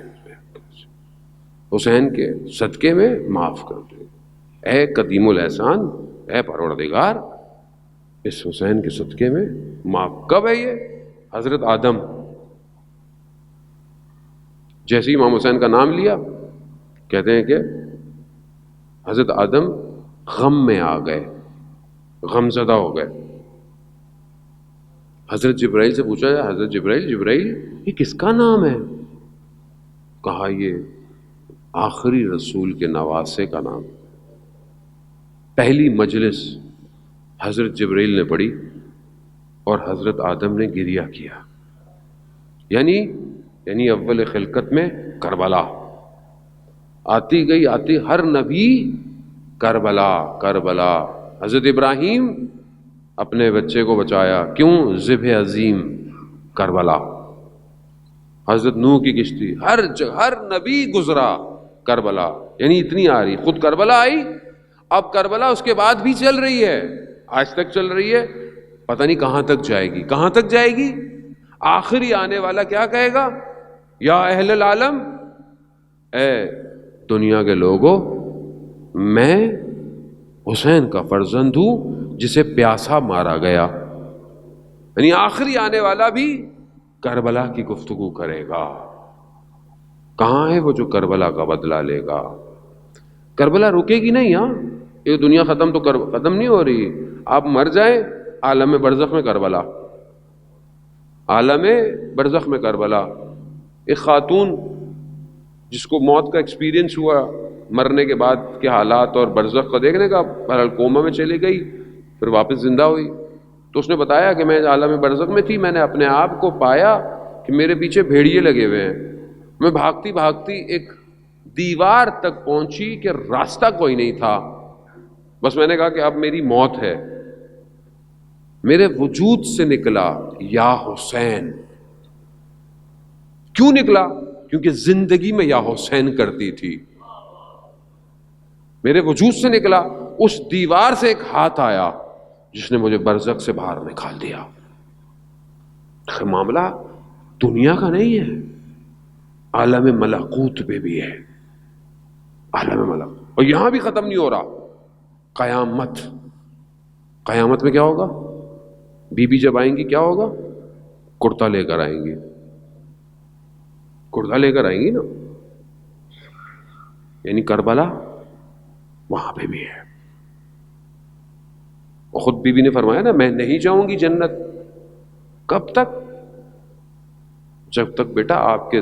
حسین کے صدقے میں معاف کر دے. اے قدیم الاحسان, اے پروردگار اس حسین کے صدقے میں معاف. کب ہے یہ؟ حضرت آدم جیسے امام حسین کا نام لیا کہتے ہیں کہ حضرت آدم غم میں آ گئے, غم زدہ ہو گئے. حضرت جبرائیل سے پوچھا جائے حضرت جبرائیل یہ کس کا نام ہے؟ کہا یہ آخری رسول کے نواسے کا نام. پہلی مجلس حضرت جبرائیل نے پڑھی اور حضرت آدم نے گریہ کیا. یعنی اول خلقت میں کربلا آتی گئی. ہر نبی کربلا کربلا. حضرت ابراہیم اپنے بچے کو بچایا, کیوں؟ ذبح عظیم کربلا. حضرت نوح کی کشتی, ہر نبی گزرا کربلا. یعنی اتنی آ رہی, خود کربلا آئی, اب کربلا اس کے بعد بھی چل رہی ہے, آج تک چل رہی ہے. پتہ نہیں کہاں تک جائے گی, کہاں تک جائے گی. آخری آنے والا کیا کہے گا؟ یا اہل العالم, اے دنیا کے لوگوں, میں حسین کا فرزند ہوں جسے پیاسا مارا گیا. یعنی آخری آنے والا بھی کربلا کی گفتگو کرے گا. کہاں ہے وہ جو کربلا کا بدلہ لے گا؟ کربلا رکے گی نہیں. ہاں یہ دنیا ختم تو ختم نہیں ہو رہی. آپ مر جائیں عالم برزخ میں کربلا، عالم برزخ میں کربلا. ایک خاتون جس کو موت کا ایکسپیرینس ہوا، مرنے کے بعد کے حالات اور برزخ کو دیکھنے کا، بہرحال کوما میں چلی گئی، پھر واپس زندہ ہوئی. تو اس نے بتایا کہ میں عالم برزخ میں تھی، میں نے اپنے آپ کو پایا کہ میرے پیچھے بھیڑیے لگے ہوئے ہیں. میں بھاگتی بھاگتی ایک دیوار تک پہنچی کہ راستہ کوئی نہیں تھا، بس میں نے کہا کہ اب میری موت ہے. میرے وجود سے نکلا یا حسین. کیوں نکلا؟ کیونکہ زندگی میں یا حسین کرتی تھی. میرے وجود سے نکلا. اس دیوار سے ایک ہاتھ آیا جس نے مجھے برزخ سے باہر نکال دیا. معاملہ دنیا کا نہیں ہے، عالم ملکوت پہ بھی ہے. عالم ملکوت. اور یہاں بھی ختم نہیں ہو رہا. قیامت، قیامت میں کیا ہوگا؟ بی بی جب آئیں گی کیا ہوگا؟ کرتا لے کر آئیں گی، کرتا لے کر آئیں گی نا. یعنی کربلا وہاں پہ بھی ہے. اور خود بی بی نے فرمایا نا، میں نہیں جاؤں گی جنت. کب تک؟ جب تک بیٹا آپ کے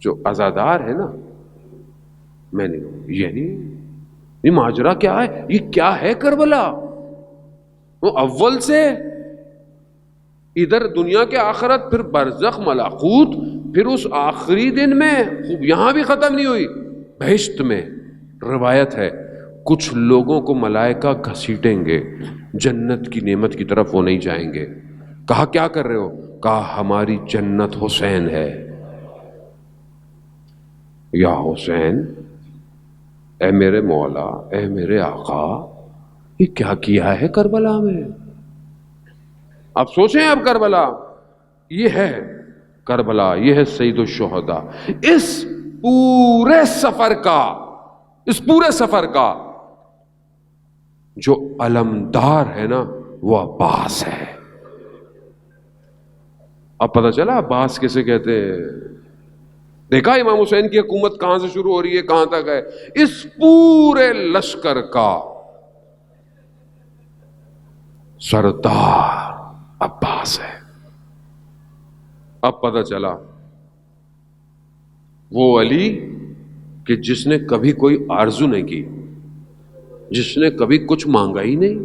جو عزادار ہے نا، میں نہیں ہوں. یعنی یہ ماجرا کیا ہے؟ یہ کیا ہے کربلا؟ وہ اول سے ادھر دنیا کے آخرت، پھر برزخ ملکوت، پھر اس آخری دن میں. خوب یہاں بھی ختم نہیں ہوئی. بہشت میں روایت ہے کچھ لوگوں کو ملائکہ گھسیٹیں گے، جنت کی نعمت کی طرف وہ نہیں جائیں گے. کہا کیا کر رہے ہو؟ کہا ہماری جنت حسین ہے. یا حسین، اے میرے مولا، اے میرے آقا، یہ کیا کیا ہے کربلا میں؟ اب سوچیں، اب کربلا یہ ہے، کربلا یہ ہے سید الشہداء. اس پورے سفر کا، اس پورے سفر کا جو علمدار ہے نا وہ عباس ہے. اب پتہ چلا عباس کیسے کہتے ہیں. دیکھا امام حسین کی حکومت کہاں سے شروع ہو رہی ہے، کہاں تک ہے. اس پورے لشکر کا سردار عباس ہے. اب پتہ چلا وہ علی کہ جس نے کبھی کوئی آرزو نہیں کی، جس نے کبھی کچھ مانگا ہی نہیں.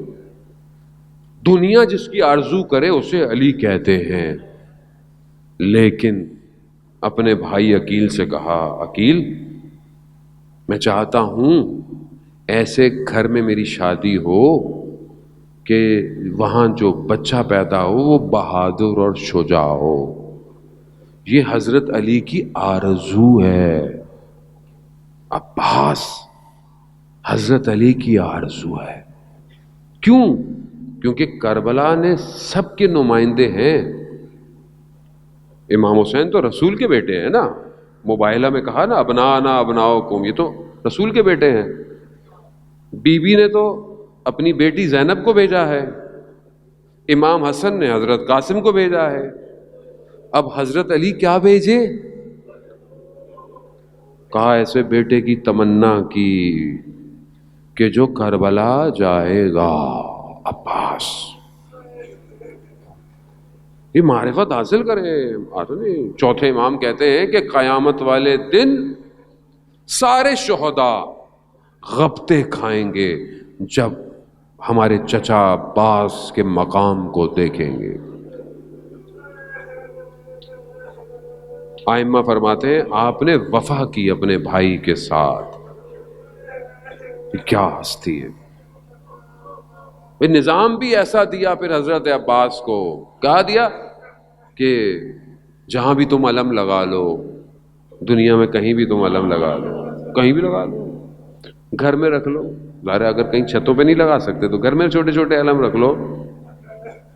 دنیا جس کی آرزو کرے اسے علی کہتے ہیں. لیکن اپنے بھائی عقیل سے کہا، عقیل میں چاہتا ہوں ایسے گھر میں میری شادی ہو کہ وہاں جو بچہ پیدا ہو وہ بہادر اور شجاع ہو. یہ حضرت علی کی آرزو ہے. عباس حضرت علی کی آرزو ہے. کیوں؟ کیونکہ کربلا نے سب کے نمائندے ہیں. امام حسین تو رسول کے بیٹے ہیں نا. مباہلہ میں کہا نا ابنانا ابناؤکم، یہ تو رسول کے بیٹے ہیں. بی بی نے تو اپنی بیٹی زینب کو بھیجا ہے، امام حسن نے حضرت قاسم کو بھیجا ہے. اب حضرت علی کیا بھیجے؟ کہا ایسے بیٹے کی تمنا کی کہ جو کربلا جائے گا. عباس یہ معرفت حاصل کریں. چوتھے امام کہتے ہیں کہ قیامت والے دن سارے شہداء غبطے کھائیں گے جب ہمارے چچا عباس کے مقام کو دیکھیں گے. ائمہ فرماتے ہیں آپ نے وفا کی اپنے بھائی کے ساتھ. کیا ہستی ہے. نظام بھی ایسا دیا پھر حضرت عباس کو. کہا دیا کہ جہاں بھی تم علم لگا لو، دنیا میں کہیں بھی تم علم لگا لو، کہیں بھی لگا لو. گھر میں رکھ لو، ظاہر اگر کہیں چھتوں پہ نہیں لگا سکتے تو گھر میں چھوٹے چھوٹے علم رکھ لو.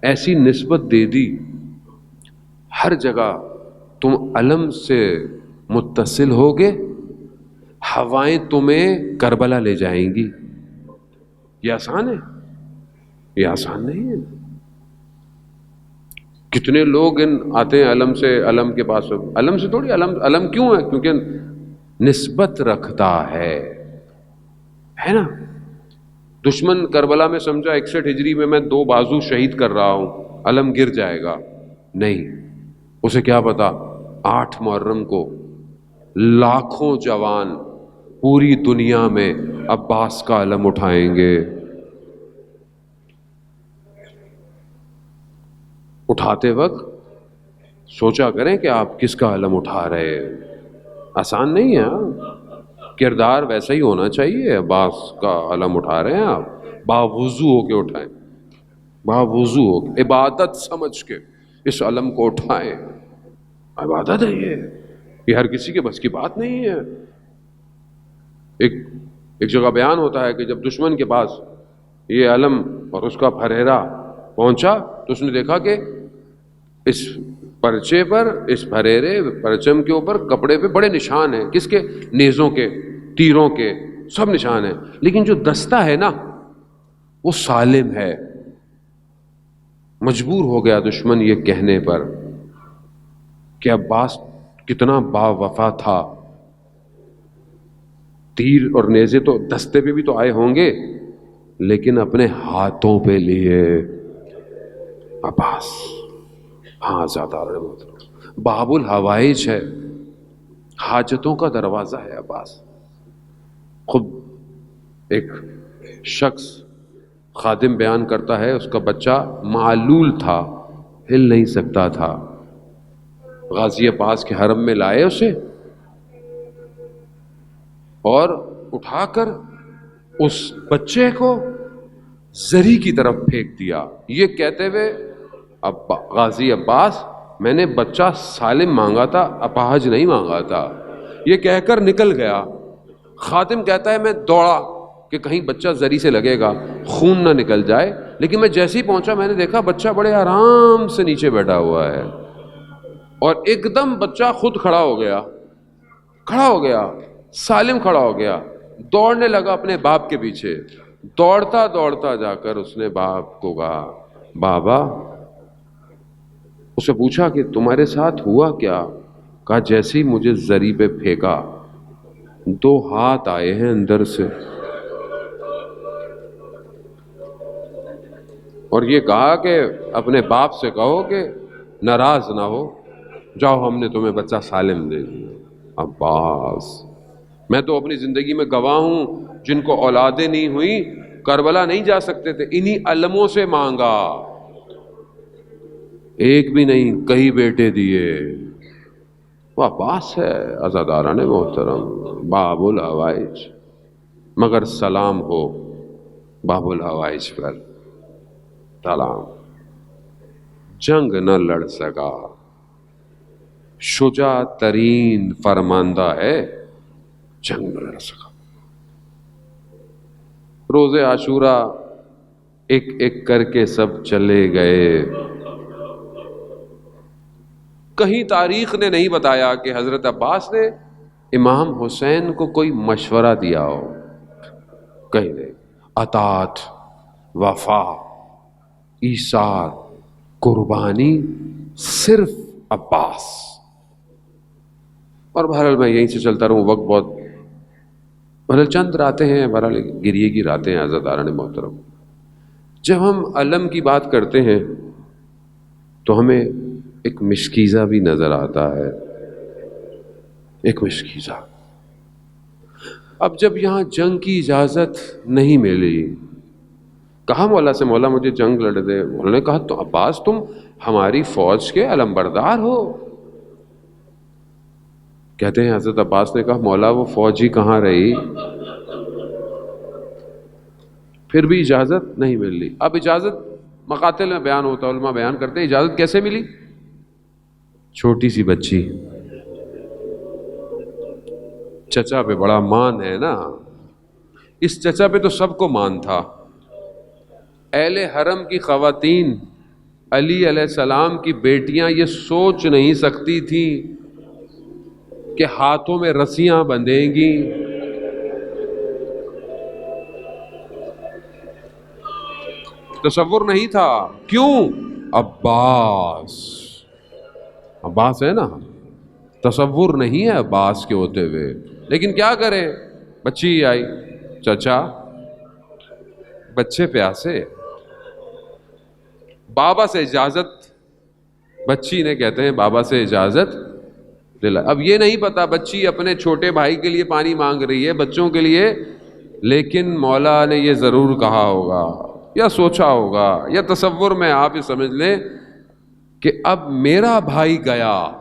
ایسی نسبت دے دی. ہر جگہ تم علم سے متصل ہوگے، ہوائیں تمہیں کربلا لے جائیں گی. یہ آسان ہے؟ یہ آسان نہیں ہے. کتنے لوگ آتے ہیں علم سے، علم کے پاس. علم سے تھوڑی، علم کیوں ہے؟ کیونکہ نسبت رکھتا ہے نا. دشمن کربلا میں سمجھا 61 ہجری میں 2 بازو شہید کر رہا ہوں، علم گر جائے گا، نہیں، اسے کیا پتا 8 محرم کو لاکھوں جوان پوری دنیا میں عباس کا علم اٹھائیں گے۔ اٹھاتے وقت سوچا کریں کہ آپ کس کا علم اٹھا رہے ہیں، آسان نہیں ہے، کردار ویسا ہی ہونا چاہیے۔ عباس کا علم اٹھا رہے ہیں آپ، باوضو ہو کے اٹھائیں، باوضو ہو کے، عبادت سمجھ کے اس علم کو اٹھائیں۔ عبادت ہے یہ ہر کسی کے بس کی بات نہیں ہے۔ ایک جگہ بیان ہوتا ہے کہ جب دشمن کے پاس یہ علم اور اس کا پھریرا پہنچا تو اس نے دیکھا کہ اس پرچے پر، اس پھریرے پرچم کے اوپر کپڑے پہ بڑے نشان ہیں، کس کے؟ نیزوں کے، تیروں کے، سب نشان ہیں، لیکن جو دستہ ہے نا وہ سالم ہے۔ مجبور ہو گیا دشمن یہ کہنے پر کہ عباس کتنا با وفا تھا، تیر اور نیزے تو دستے پہ بھی تو آئے ہوں گے لیکن اپنے ہاتھوں پہ لیے عباس۔ ہاں زیادہ باب الحوائج ہے، حاجتوں کا دروازہ ہے عباس۔ خود ایک شخص خادم بیان کرتا ہے، اس کا بچہ معلول تھا، ہل نہیں سکتا تھا، غازی عباس کے حرم میں لائے اسے اور اٹھا کر اس بچے کو زری کی طرف پھینک دیا، یہ کہتے ہوئے غازی عباس میں نے بچہ سالم مانگا تھا، اپاہج نہیں مانگا تھا، یہ کہہ کر نکل گیا۔ خادم کہتا ہے میں دوڑا کہ کہیں بچہ زری سے لگے گا، خون نہ نکل جائے، لیکن میں جیسے ہی پہنچا میں نے دیکھا بچہ بڑے آرام سے نیچے بیٹھا ہوا ہے، اور ایک دم بچہ خود کھڑا ہو گیا، سالم کھڑا ہو گیا، دوڑنے لگا اپنے باپ کے پیچھے، دوڑتا دوڑتا جا کر اس نے باپ کو کہا بابا، اسے پوچھا کہ تمہارے ساتھ ہوا کیا؟ کہا جیسے ہی مجھے زری پہ پھینکا 2 ہاتھ آئے ہیں اندر سے، اور یہ کہا کہ اپنے باپ سے کہو کہ ناراض نہ ہو، جاؤ ہم نے تمہیں بچہ سالم دے دیا۔ عباس، میں تو اپنی زندگی میں گواہ ہوں جن کو اولادیں نہیں ہوئی کربلا نہیں جا سکتے تھے، انہی علموں سے مانگا، ایک بھی نہیں، کئی بیٹے دیے۔ وہ عباس ہے عزاداران محترم، باب الحوائج، مگر سلام ہو باب الحوائج پر، سلام۔ جنگ نہ لڑ سکا، شجاع ترین فرماندہ ہے، جنگ نہ لڑ سکا۔ روز عاشوراء ایک ایک کر کے سب چلے گئے، کہیں تاریخ نے نہیں بتایا کہ حضرت عباس نے امام حسین کو کوئی مشورہ دیا ہو، کہیں نہیں۔ اطاعت، وفا، ایثار، قربانی صرف عباس۔ اور بہرحال میں یہیں سے چلتا رہوں، وقت بہت، بہرحال چند راتیں ہیں، بہرحال گریے کی راتیں ہیں عزاداران محترم۔ جب ہم علم کی بات کرتے ہیں تو ہمیں ایک مشکیزہ بھی نظر آتا ہے، ایک مشکیزہ۔ اب جب یہاں جنگ کی اجازت نہیں ملی، کہا مولا سے مولا مجھے جنگ لڑ دے، مولا نے کہا تو عباس تم ہماری فوج کے علمبردار ہو۔ کہتے ہیں حضرت عباس نے کہا مولا وہ فوج ہی کہاں رہی، پھر بھی اجازت نہیں مل رہی۔ اب اجازت مقاتل میں بیان ہوتا ہے، علماء بیان کرتے ہیں اجازت کیسے ملی۔ چھوٹی سی بچی، چچا پہ بڑا مان ہے نا، اس چچا پہ تو سب کو مان تھا۔ اہل حرم کی خواتین، علی علیہ السلام کی بیٹیاں یہ سوچ نہیں سکتی تھی کہ ہاتھوں میں رسیاں بندھیں گی، تصور نہیں تھا۔ کیوں؟ عباس ہے نا، تصور نہیں ہے عباس کے ہوتے ہوئے، لیکن کیا کریں، بچی آئی، چچا بچے پیاسے، بابا سے اجازت، بچی نے کہتے ہیں بابا سے اجازت لے لا۔ اب یہ نہیں پتا بچی اپنے چھوٹے بھائی کے لیے پانی مانگ رہی ہے، بچوں کے لیے، لیکن مولا نے یہ ضرور کہا ہوگا یا سوچا ہوگا یا تصور میں آپ یہ سمجھ لیں کہ اب میرا بھائی گیا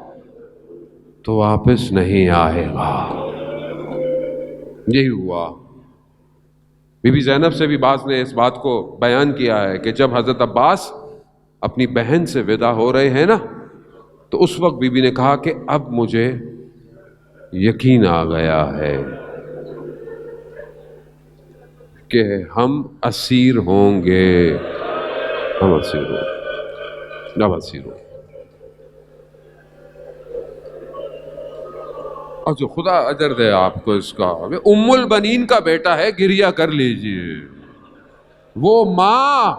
تو واپس نہیں آئے گا۔ یہی ہوا۔ بی بی زینب سے بھی بعض نے اس بات کو بیان کیا ہے کہ جب حضرت عباس اپنی بہن سے ودا ہو رہے ہیں نا، تو اس وقت بی بی نے کہا کہ اب مجھے یقین آ گیا ہے کہ ہم اسیر ہوں گے، ہم اسیر ہوں گے، اب اسیر ہوں گے۔ اور جو خدا اجر دے آپ کو اس کا، ام البنین کا بیٹا ہے، گریہ کر لیجئے۔ وہ ماں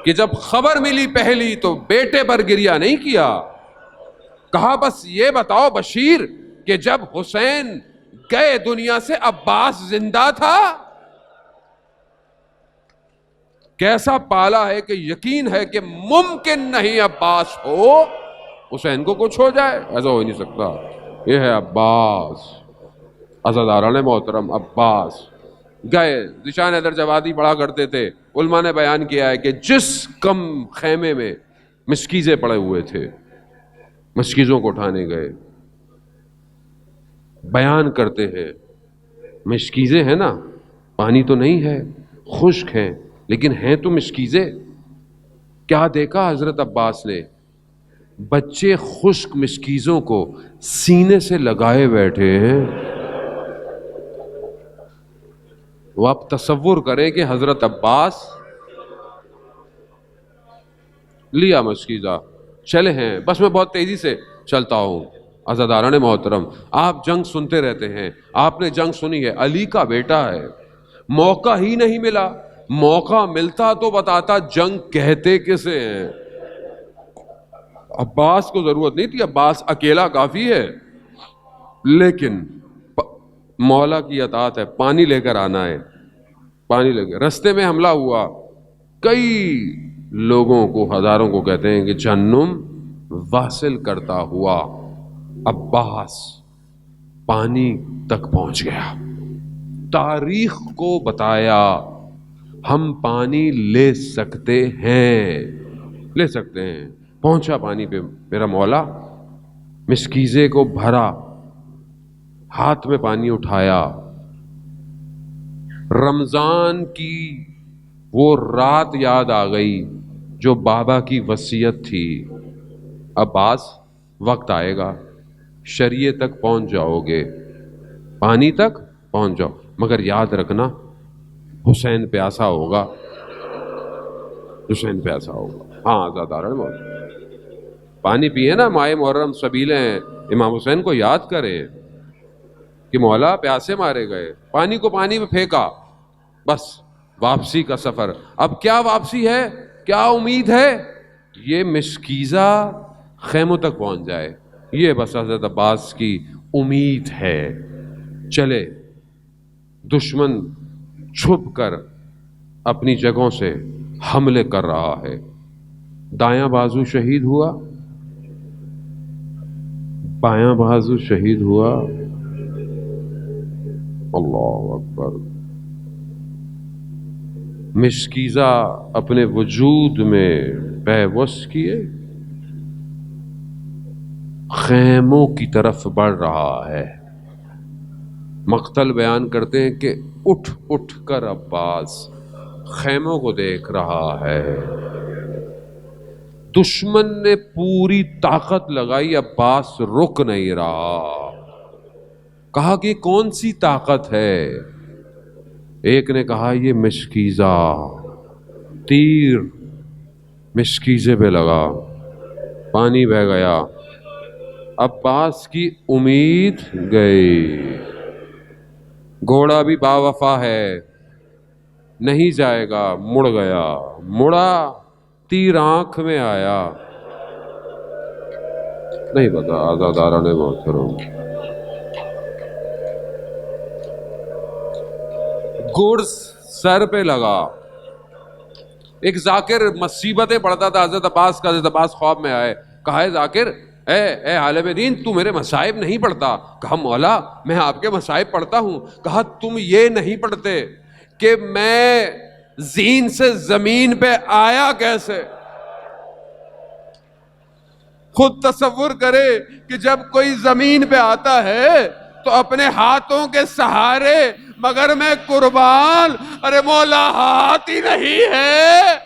کہ جب خبر ملی پہلی تو بیٹے پر گریہ نہیں کیا، کہا بس یہ بتاؤ بشیر کہ جب حسین گئے دنیا سے عباس زندہ تھا؟ کیسا پالا ہے کہ یقین ہے کہ ممکن نہیں عباس ہو، حسین کو کچھ ہو جائے، ایسا ہو ہی نہیں سکتا۔ یہ ہے عباس، عزاداران محترم عباس گئے۔ ذیشان حیدر جوادی پڑھا کرتے تھے، علماء نے بیان کیا ہے کہ جس کم خیمے میں مشکیزیں پڑے ہوئے تھے، مشکیزوں کو اٹھانے گئے، بیان کرتے ہیں مشکیزیں ہیں نا، پانی تو نہیں ہے، خشک ہیں لیکن ہیں تو مشکیزیں۔ کیا دیکھا حضرت عباس نے؟ بچے خشک مشکیزوں کو سینے سے لگائے بیٹھے ہیں۔ وہ آپ تصور کریں کہ حضرت عباس لیا مشکیزہ، چلے ہیں، بس میں بہت تیزی سے چلتا ہوں۔ عزاداران محترم، آپ جنگ سنتے رہتے ہیں، آپ نے جنگ سنی ہے، علی کا بیٹا ہے، موقع ہی نہیں ملا، موقع ملتا تو بتاتا جنگ کہتے کسے ہیں۔ عباس کو ضرورت نہیں تھی، عباس اکیلا کافی ہے، لیکن مولا کی اطاعت ہے، پانی لے کر آنا ہے، پانی لے کر۔ رستے میں حملہ ہوا، کئی لوگوں کو، ہزاروں کو کہتے ہیں کہ جہنم واصل کرتا ہوا عباس پانی تک پہنچ گیا، تاریخ کو بتایا ہم پانی لے سکتے ہیں، لے سکتے ہیں۔ پہنچا پانی پہ میرا مولا، مشکیزے کو بھرا، ہاتھ میں پانی اٹھایا۔ رمضان کی وہ رات یاد آ گئی جو بابا کی وصیت تھی، عباس وقت آئے گا، شریعہ تک پہنچ جاؤ گے، پانی تک پہنچ جاؤ، مگر یاد رکھنا حسین پیاسا ہوگا، حسین پیاسا ہوگا۔ ہاں آزادار پانی پیے نا، مائے محرم سبیلیں امام حسین کو یاد کریں کہ مولا پیاسے مارے گئے، پانی کو پانی میں پھینکا، بس واپسی کا سفر۔ اب کیا واپسی ہے، کیا امید ہے؟ یہ مشکیزہ خیموں تک پہنچ جائے، یہ بس حضرت عباس کی امید ہے۔ چلے، دشمن چھپ کر اپنی جگہوں سے حملے کر رہا ہے، دایاں بازو شہید ہوا، بایاں بازو شہید ہوا، اللہ اکبر۔ مشکیزہ اپنے وجود میں بیوس کیے خیموں کی طرف بڑھ رہا ہے۔ مقتل بیان کرتے ہیں کہ اٹھ اٹھ کر عباس خیموں کو دیکھ رہا ہے۔ دشمن نے پوری طاقت لگائی، عباس رک نہیں رہا۔ کہا کہ کون سی طاقت ہے؟ ایک نے کہا یہ مشکیزہ، تیر مشکیزے پہ لگا، پانی بہہ گیا، عباس کی امید گئی۔ گھوڑا بھی باوفا ہے، نہیں جائے گا، مڑ گیا، مڑا تیر آنکھ میں آیا، نہیں پتا آزاداران محترم۔ گھوڑ سر پہ لگا. ایک ذاکر مصیبتیں پڑھتا تھا حضرت عباس کا. حضرت عباس خواب میں آئے, کہا ہے ذاکر, اے عالم دین, تو میرے مصائب نہیں پڑھتا؟ کہا مولا میں آپ کے مصائب پڑھتا ہوں. کہا تم یہ نہیں پڑھتے کہ میں زین سے زمین پہ آیا کیسے. خود تصور کرے کہ جب کوئی زمین پہ آتا ہے تو اپنے ہاتھوں کے سہارے, مگر میں قربان, ارے مولا ہاتھ ہی نہیں ہے.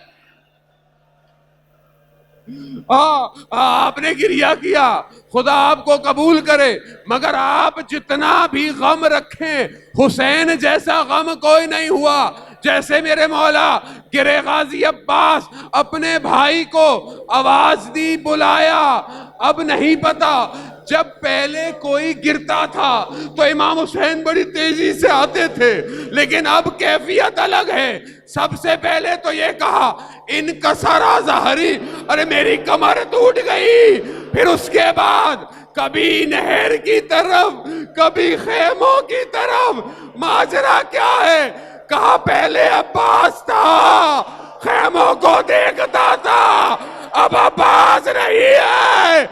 آپ نے گریہ کیا, خدا آپ کو قبول کرے, مگر آپ جتنا بھی غم رکھیں حسین جیسا غم کوئی نہیں ہوا. جیسے میرے مولا گرے غازی عباس اپنے بھائی کو آواز دی, بلایا. اب نہیں پتا, جب پہلے کوئی گرتا تھا تو امام حسین بڑی تیزی سے آتے تھے, لیکن اب کیفیت الگ ہے. سب سے پہلے تو یہ کہا انکسرا ظہری, ارے میری کمر ٹوٹ گئی. پھر اس کے بعد کبھی نہر کی طرف کبھی خیموں کی طرف. ماجرا کیا ہے؟ کہا پہلے عباس تھا, خیموں کو دیکھتا تھا, اب عباس نہیں ہے,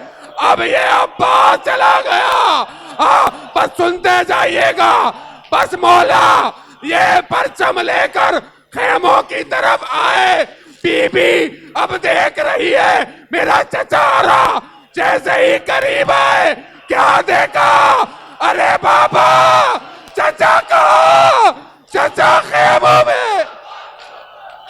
اب یہ عباس چلا گیا. بس سنتے جائیے گا. بس مولا یہ پرچم لے کر خیموں کی طرف آئے. بی بی اب دیکھ رہی ہے میرا چچا آ رہا. جیسے ہی قریب آئے, کیا دیکھا؟ ارے بابا چچا کہا, چچا خیموں